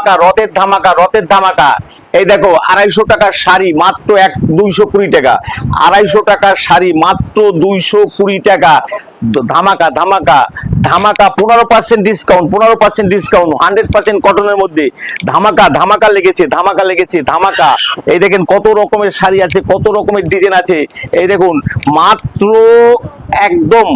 ধামাকা, রথের ধামাকা, রথের ধামাকা। এই দেখো 250 টাকার শাড়ি মাত্র 220 টাকা, 250 টাকার শাড়ি মাত্র 220 টাকা। ধামাকা ধামাকা ধামাকা, 15% ডিসকাউন্ট, 15% ডিসকাউন্ট, 100% কটনের মধ্যে ধামাকা ধামাকা লেগেছে, ধামাকা লেগেছে, ধামাকা। এই দেখেন কত রকমের শাড়ি আছে, কত রকমের ডিজাইন আছে। এই দেখুন মাত্র একদম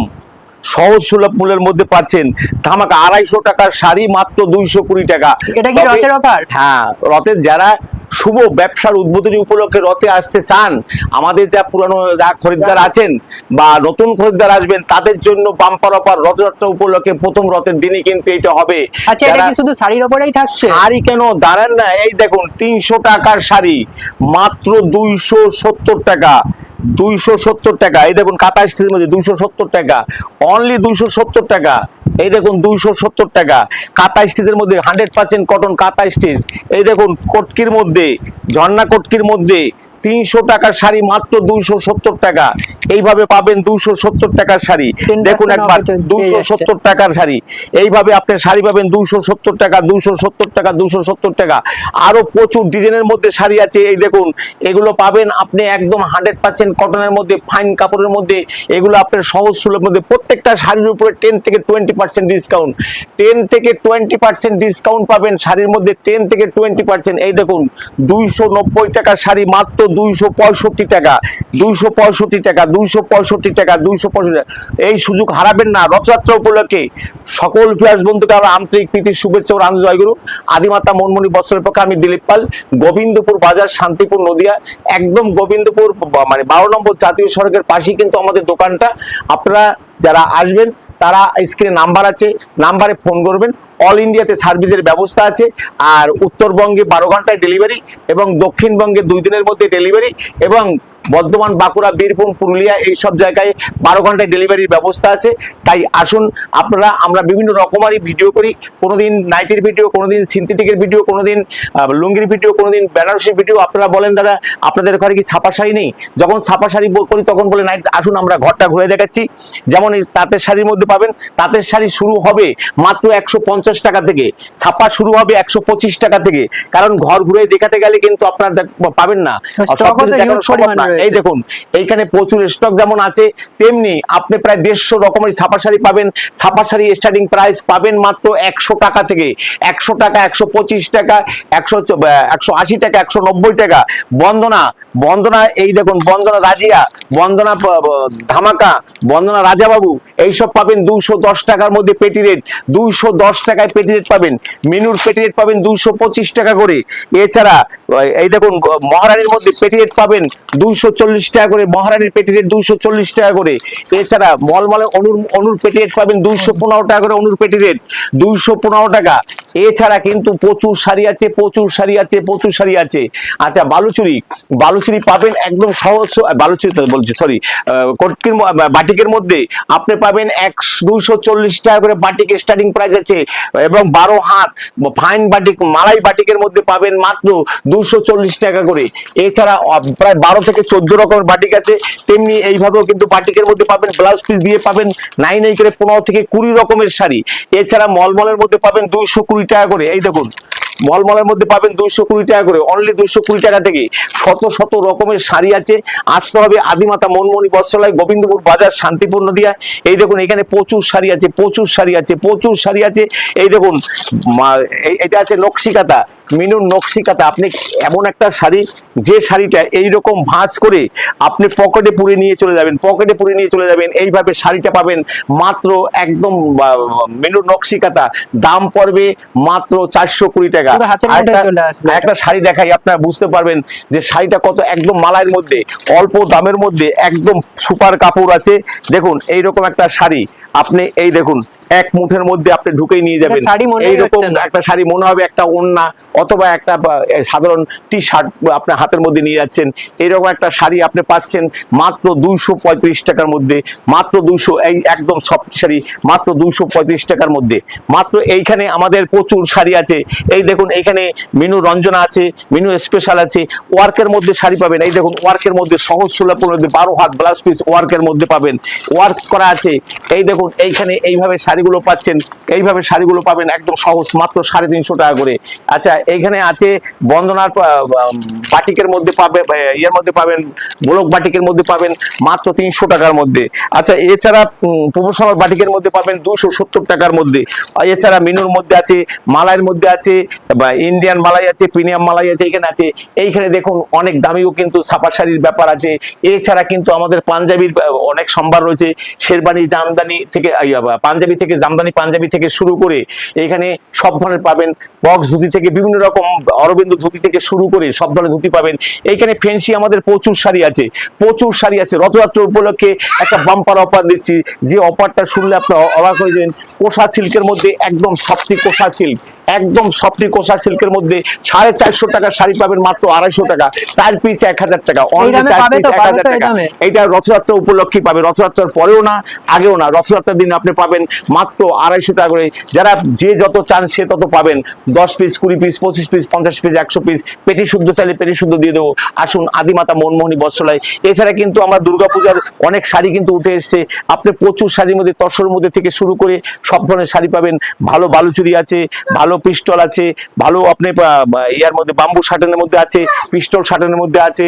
সহজ সুলভ মূল্যের মধ্যে পাচ্ছেন ধামাকা। 250 টাকার শাড়ি মাত্র 220 টাকা। এটা কি রথের অফার? হ্যাঁ, রথের যারা শুভ ব্যবসার উদ্বোধনী উপলক্ষে রথে আসতে চান, আমাদের যা পুরানো যা খরিদ্দার আছেন বা নতুন খরিদ্দার আসবেন, তাদের জন্য বাম্পার অফার রথযাত্রা উপলক্ষে প্রথম রথের দিনই কিন্তু এটা হবে। আচ্ছা, এটা কি শুধু শাড়ির উপরেই থাকছে? শাড়ি কেন, দাঁড়ান না। এই দেখুন 300 টাকার শাড়ি মাত্র 270 টাকা, 270 টাকা। এই দেখুন কাঁথা স্টিচের মধ্যে 270 টাকা, অনলি 270 টাকা। এই দেখুন 270 টাকা কাঁথা স্টিচের মধ্যে, 100% কটন কাঁথা স্টিচ। এই দেখুন কটকির মধ্যে, ঝর্ণা কটকির মধ্যে 300 টাকার শাড়ি মাত্র 270 টাকা। এইভাবে পাবেন 270 টাকার শাড়ি। দেখুন একবার 270 টাকার শাড়ি, এইভাবে আপনি শাড়ি পাবেন 270 টাকা, 270 টাকা, 270 টাকা। আরো প্রচুর ডিজাইনের মধ্যে শাড়ি আছে। এই দেখুন এগুলো পাবেন আপনি একদম 100% কটনের মধ্যে, ফাইন কাপড়ের মধ্যে। এগুলো আপনার সহজ সুলভ মধ্যে, প্রত্যেকটা শাড়ির উপরে 10 থেকে 20% ডিসকাউন্ট, 10 থেকে 20% ডিসকাউন্ট পাবেন শাড়ির মধ্যে, 10 থেকে 20%। এই দেখুন 290 টাকার শাড়ি মাত্র 265 টাকা, 265 টাকা, 265 টাকা, 265 টাকা। এই সুযোগ হারাবেন না রথযাত্রা উপলক্ষে। সকল ভিউয়ার্স বন্ধুকে আমার আন্তরিক প্রীতির শুভেচ্ছা ও আনন্দ জয়গুরু। আদিমাতা মনমণি বস্ত্রের পক্ষে আমি দিলীপ পাল, গোবিন্দপুর বাজার, শান্তিপুর, নদিয়া। একদম গোবিন্দপুর মানে 12 নম্বর জাতীয় সড়কের পাশেই কিন্তু আমাদের দোকানটা। আপনারা যারা আসবেন তারা স্ক্রিনে নাম্বার আছে, নাম্বারে ফোন করবেন। অল ইন্ডিয়াতে সার্ভিসের ব্যবস্থা আছে। আর উত্তরবঙ্গে 12 ঘন্টায় ডেলিভারি এবং দক্ষিণবঙ্গে 2 দিনের মধ্যে ডেলিভারি, এবং বর্ধমান, বাঁকুড়া, বীরভূম, পুরুলিয়া এই সব জায়গায় 12 ঘন্টায় ডেলিভারির ব্যবস্থা আছে। তাই আসুন আপনারা, আমরা বিভিন্ন রকমারি ভিডিও করি। কোনোদিন নাইটের ভিডিও, কোনোদিন সিনথেটিকের ভিডিও, কোনোদিন লুঙ্গির ভিডিও, কোনোদিন বেনারসি ভিডিও। আপনারা বলেন দাদা আপনাদের ঘরে কি ছাপা শাড়ি নেই? যখন ছাপা শাড়ি করি তখন বলে নাইট আসুন আমরা ঘরটা ঘুরে দেখাচ্ছি। যেমন এই তাঁতের শাড়ির মধ্যে পাবেন, তাঁতের শাড়ি শুরু হবে মাত্র 150 টাকা থেকে, ছাপা শুরু হবে 125 টাকা থেকে। কারণ ঘর ঘুরে দেখাতে গেলে কিন্তু আপনারা পাবেন না। এই দেখুন এইখানে প্রচুর স্টক যেমন আছে, তেমনি আপনি প্রায় 150 রকমের ছাপা শাড়ি পাবেন। ছাপা শাড়ি স্টার্টিং প্রাইস পাবেন মাত্র 100 টাকা থেকে, 100 টাকা, 125 টাকা, 180 টাকা, 190 টাকা। বন্দনা, বন্দনা এই দেখুন বন্দনা রাজিয়া, বন্দনা ধামাকা, বন্দনা রাজাবাবু, এইসব পাবেন 210 টাকার মধ্যে পেটি রেট, 210 টাকায় পেটি রেট পাবেন। মিনুর পেটি রেট পাবেন 225 টাকা করে। এছাড়া এই দেখুন মহারানীর মধ্যে পেটি রেট পাবেন 240 টাকা করে, মহারানীর পেটি রেট 240 টাকা করে। এছাড়া মলমলে অনুর পেটি রেট পাবেন 215 টাকা করে, অনুর পেটি রেট 215 টাকা। এছাড়া কিন্তু প্রচুর শাড়ি আছে, প্রচুর শাড়ি আছে, প্রচুর শাড়ি আছে। আচ্ছা বালুচুরি, বালুচুরি পাবেন একদম সহজ, বালুচুরি বলছি সরি, কটকির বাটিকের মধ্যে আপনি পাবেন 240 টাকা করে বাটিক স্টার্টিং প্রাইস আছে। এবং 12 হাত ফাইন বাটিক, মালাই বাটিকের মধ্যে পাবেন মাত্র 240 টাকা করে। এছাড়া প্রায় 12 থেকে 14 রকমের বাটিক আছে। তেমনি এইভাবেও কিন্তু বাটিকের মধ্যে পাবেন, ব্লাউজ পিস দিয়ে পাবেন 9 করে 15 থেকে 20 রকমের শাড়ি। এছাড়া মলমলের মধ্যে পাবেন 220 টাকা করে। এই দেখুন মলমলের মধ্যে পাবেন 220 টাকা করে, অনলি 220 টাকা থেকে শত শত রকমের শাড়ি আছে। আসতে হবে আদিমাতা মনমণি বস্ত্রালয়, গোবিন্দপুর বাজার, শান্তিপুর, নদিয়া। এই দেখুন এখানে প্রচুর শাড়ি আছে, প্রচুর শাড়ি আছে, প্রচুর শাড়ি আছে। এই দেখুন এটা আছে নকশিকাতা, মিনুর নকশিকাতা। আপনি এমন একটা শাড়ি, যে শাড়িটা এইরকম ভাঁজ করে আপনি পকেটে পুরে নিয়ে চলে যাবেন, পকেটে পুরে নিয়ে চলে যাবেন। এইভাবে শাড়িটা পাবেন মাত্র একদম মিনুর নকশিকাতা, দাম পড়বে মাত্র 420 টাকা। একটা শাড়ি দেখাই, আপনারা বুঝতে পারবেন যে শাড়িটা কত একদম মালাইয়ের মধ্যে, অল্প দামের মধ্যে, একদম সুপার কাপড় আছে। দেখুন এইরকম একটা শাড়ি আপনি এই দেখুন এক মুঠের মধ্যে আপনি ঢুকেই নিয়ে যাবেন। এইরকম একটা শাড়ি মনে হবে একটা ওড়না, অথবা একটা সাধারণ টি শার্ট আপনার হাতের মধ্যে নিয়ে যাচ্ছেন, এরকম একটা শাড়ি আপনি পাচ্ছেন মাত্র 235 টাকার মধ্যে, মাত্র 200, এই একদম সফট শাড়ি মাত্র 235 টাকার মধ্যে। মাত্র এইখানে আমাদের প্রচুর শাড়ি আছে, এই দেখুন এইখানে মিনু রঞ্জনা আছে, মিনু স্পেশাল আছে, ওয়ার্কের মধ্যে শাড়ি পাবেন। এই দেখুন ওয়ার্কের মধ্যে সহজ সুলভের মধ্যে 12 হাত ব্লাউজ পিস ওয়ার্কের মধ্যে পাবেন, ওয়ার্ক করা আছে। এই দেখুন এইখানে এইভাবে শাড়িগুলো পাচ্ছেন, এইভাবে শাড়িগুলো পাবেন একদম সহজ মাত্র 350 টাকা করে। আচ্ছা এইখানে আছে বন্দনার বাটিকের মধ্যে পাবে, ইয়ের মধ্যে পাবেন, গোলক বাটিকের মধ্যে পাবেন মাত্র 300 টাকার মধ্যে। আচ্ছা এছাড়া প্রফেশনাল বাটিকের মধ্যে পাবেন 270 টাকার মধ্যে। এছাড়া মিনুর মধ্যে আছে, মালাইয়ের মধ্যে আছে, বা ইন্ডিয়ান মালাই আছে, প্রিমিয়াম মালাই আছে, এখানে আছে। এইখানে দেখুন অনেক দামিও কিন্তু ছাপা শাড়ির ব্যাপার আছে। এছাড়া কিন্তু আমাদের পাঞ্জাবির অনেক সম্ভার রয়েছে, শেরবানি জামদানি থেকে পাঞ্জাবি থেকে জামদানি পাঞ্জাবি থেকে শুরু করে এখানে সব ধরনের পাবেন, বক্স ধুতি থেকে বিভিন্ন রকম অরবিন্দ ধুতি থেকে শুরু করে সব ধরনের ধুতি পাবেন। এইখানে ফ্যান্সি আমাদের প্রচুর শাড়ি আছে, প্রচুর শাড়ি আছে। রথযাত্রা উপলক্ষে একটা বাম্পার অফার দিচ্ছি, যে অফারটা শুনলে আপনি অবাক হয়ে যাবেন। কোষা সিল্কের মধ্যে একদম সফটি কোষা সিল্ক, একদম সফটি কোষা সিল্কের মধ্যে 450 টাকার শাড়ি পাবেন মাত্র 250 টাকা, 4 পিস 1000 টাকা, অনলি 4 পিস 1000 টাকা। এইটা রথযাত্রা উপলক্ষে পাবে, রথযাত্রার পরেও না আগেও না, রথযাত্রার দিন আপনি পাবেন মাত্র 250 টাকা করে। যারা যে যত চান সে তত পাবেন, 10 piece 20 piece 25 piece 50 piece 100 piece, পেটি শুদ্ধ চাইলে পেটি শুদ্ধ দিয়ে দেবো। আসুন আদিমাতা মনমোহনী বস্ত্রালয়। এছাড়া কিন্তু আমরা দুর্গাপূজার অনেক শাড়ি কিন্তু উঠে এসছে, আপনি প্রচুর শাড়ির মধ্যে তসর মধ্যে থেকে শুরু করে সব ধরনের শাড়ি পাবেন। ভালো বালুচুরি আছে, ভালো পিস্টল আছে, ভালো আপনি ইয়ার মধ্যে বাম্বু শার্টেনের মধ্যে আছে, পিস্টল শার্টেনের মধ্যে আছে,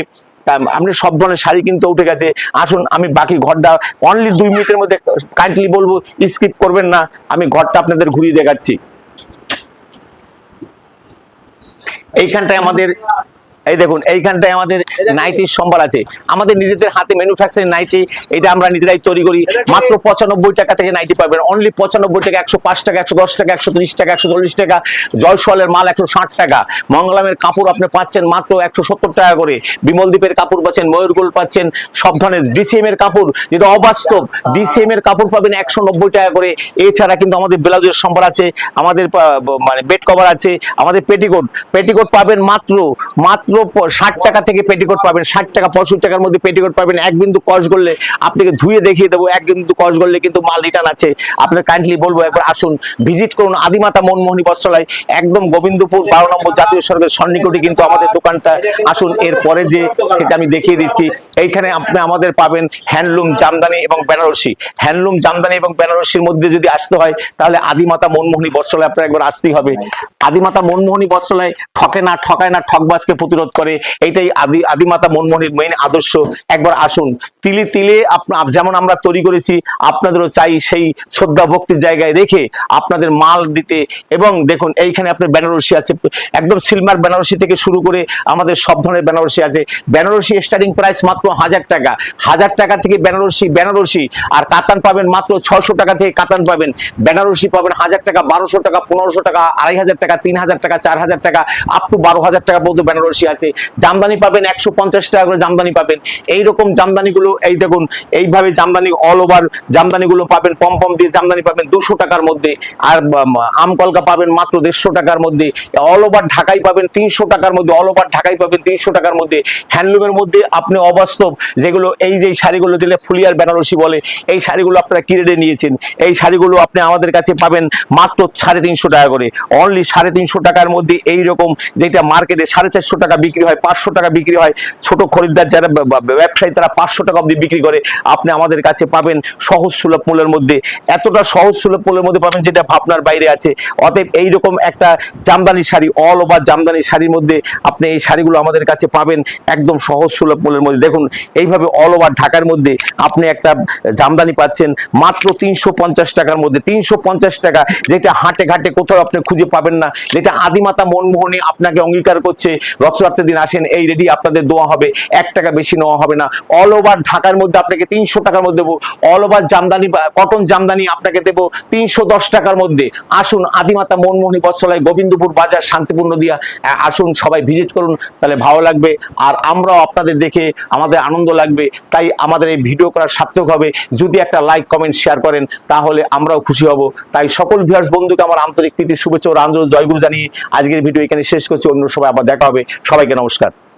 আপনি সব ধরনের শাড়ি কিন্তু উঠে গেছে। আসুন আমি বাকি ঘরটা অনলি 2 মিনিটের মধ্যে কাইন্ডলি বলবো, স্কিপ করবেন না, আমি ঘরটা আপনাদের ঘুরিয়ে দেখাচ্ছি। এইখানটায় আমাদের, এই দেখুন এইখানটায় আমাদের নাইটির সম্ভার আছে, আমাদের নিজেদের হাতে ম্যানুফ্যাকচারিং নাইটি, এটা আমরা নিজেরাই তৈরি করি। মাত্র 95 টাকা থেকে নাইটি পাবেন, অনলি 95 টাকা, 105 টাকা, 110 টাকা, 130 টাকা, 140 টাকা। জয়সওয়ালের মাল 160 টাকা। মঙ্গলামের কাপড় আপনি পাচ্ছেন মাত্র 170 টাকা করে। বিমলদ্বীপের কাপড় পাচ্ছেন, ময়ূরগুল পাচ্ছেন, সব ধরনের ডিসিএম এর কাপড়, যেটা অবাস্তব, ডিসিএম এর কাপড় পাবেন 190 টাকা করে। এছাড়া কিন্তু আমাদের ব্লাউজের সম্ভার আছে, আমাদের মানে বেড কভার আছে, আমাদের পেটিকোট, পেটিকোট পাবেন মাত্র 60 টাকা থেকে পেটিকোট পাবেন, 60 টাকা 65 টাকার মধ্যে পেটিকোট পাবেন। এক বিন্দু কস করলে আপনাকে ধুয়ে দেখিয়ে দেবো, এক বিন্দু কস করলে কিন্তু মাল রিটার্ন আছে। আপনার কাইন্ডলি বলবো একবার আসুন, ভিজিট করুন আদিমাতা মনমোহনী বস্ত্রালয়, একদম গোবিন্দপুর 12 নম্বর জাতীয় সড়কের সন্নিকটে কিন্তু আমাদের দোকানটা। আসুন এরপরে যে সেটা আমি দেখিয়ে দিচ্ছি। এইখানে আপনি আমাদের পাবেন হ্যান্ডলুম জামদানি এবং বেনারসি। হ্যান্ডলুম জামদানি এবং বেনারসির মধ্যে যদি আসতে হয় তাহলে আদিমাতা মনমোহনী বস্ত্রালয় আপনার একবার আসতেই হবে। আদিমাতা মনমোহনী বস্ত্রালয় ঠকে না, ঠকায় না, ঠকবাজকে প্রতিরোধ করে, এইটাই আদিমাতা মনমোহনীর মেইন আদর্শ। একবার আসুন, তিলে তিলে যেমন আমরা তৈরি করেছি আপনাদেরও চাই সেই শ্রদ্ধা ভক্তির জায়গায় রেখে আপনাদের মাল দিতে। এবং দেখুন এইখানে আপনার বেনারসি আছে, একদম সিলমার বেনারসি থেকে শুরু করে আমাদের সব ধরনের বেনারসি আছে। বেনারসি স্টার্টিং প্রাইস মাত্র 1000 টাকা, 1000 টাকা থেকে বেনারসি। আর কাতান পাবেন মাত্র 600 টাকা থেকে কাতান পাবেন। বেনারসি পাবেন 1000 টাকা, 1200 টাকা, 1500 টাকা, 2500 টাকা, 3000 টাকা, 4000 টাকা, আপ টু 12000 টাকা পর্যন্ত বেনারসি আছে। জামদানি পাবেন 150 টাকা করে জামদানি পাবেন। এইরকম জামদানিগুলো এই দেখুন, এইভাবে জামদানি অল ওভার জামদানিগুলো পাবেন, পম দিয়ে জামদানি পাবেন 200 টাকার মধ্যে। আর আমকলকা পাবেন মাত্র 150 টাকার মধ্যে। অল ওভার ঢাকাই পাবেন 300 টাকার মধ্যে, অল ওভার ঢাকাই পাবেন 300 টাকার মধ্যে। হ্যান্ডলুমের মধ্যে আপনি অবাস্তব, যেগুলো এই যে শাড়িগুলো দিলে ফুলিয়ার বেনারসি বলে, এই শাড়িগুলো আপনারা কি রেটে নিয়েছেন, এই শাড়িগুলো আপনি আমাদের কাছে পাবেন মাত্র 350 টাকা করে, অনলি 350 টাকার মধ্যে। এইরকম যেটা মার্কেটে 450 টাকা বিক্রি হয়, 500 টাকা বিক্রি হয়, ছোট খরিদ্দার যারা ব্যবসায়ী তারা 500 টাকা অবধি বিক্রি করে, আপনি আমাদের কাছে পাবেন সহজ সুলভ মূল্যের মধ্যে। এতটা সহজ সুলভ মূল্যের মধ্যে পাবেন যেটা ভাবনার বাইরে আছে। অতএব এইরকম একটা জামদানি শাড়ি, অল ওভার জামদানি শাড়ির মধ্যে আপনি এই শাড়িগুলো আমাদের কাছে পাবেন একদম সহজ সুলভ মূল্যের মধ্যে। দেখুন এইভাবে অল ওভার ঢাকার মধ্যে আপনি একটা জামদানি পাচ্ছেন মাত্র 350 টাকার মধ্যে। 350 টাকা, যেটা হাটে ঘাটে কোথাও আপনি খুঁজে পাবেন না, যেটা আদিমাতা মনমোহনী আপনাকে অঙ্গীকার করছে। রথযাত্রা শুক্রবার দিন আসেন, এই রেডি আপনাদের দেওয়া হবে, 1 টাকা বেশি নেওয়া হবে না। অল ওভার ঢাকার মধ্যে আপনাকে 300 টাকার মধ্যে দেবো। All over Jamdani cotton Jamdani আপনাকে দেবো 310 টাকার মধ্যে। আসুন আদিমাতা মনমোহনী বস্ত্রালয়, গোবিন্দপুর বাজার, শান্তিপূর্ণ দিয়া আসুন, সবাই ভিজিট করুন, তাহলে ভালো লাগবে। আর আমরাও আপনাদের দেখে আমাদের আনন্দ লাগবে, তাই আমাদের এই ভিডিও করার সার্থক হবে যদি একটা লাইক কমেন্ট শেয়ার করেন, তাহলে আমরাও খুশি হব। তাই সকল ভিউয়ার্স বন্ধুকে আমার আন্তরিক প্রীতি শুভেচ্ছা ও জয়গুরু জানিয়ে আজকের ভিডিও এখানে শেষ করছি। অন্য সবাই আবার দেখা হবে। সবাইকে নমস্কার।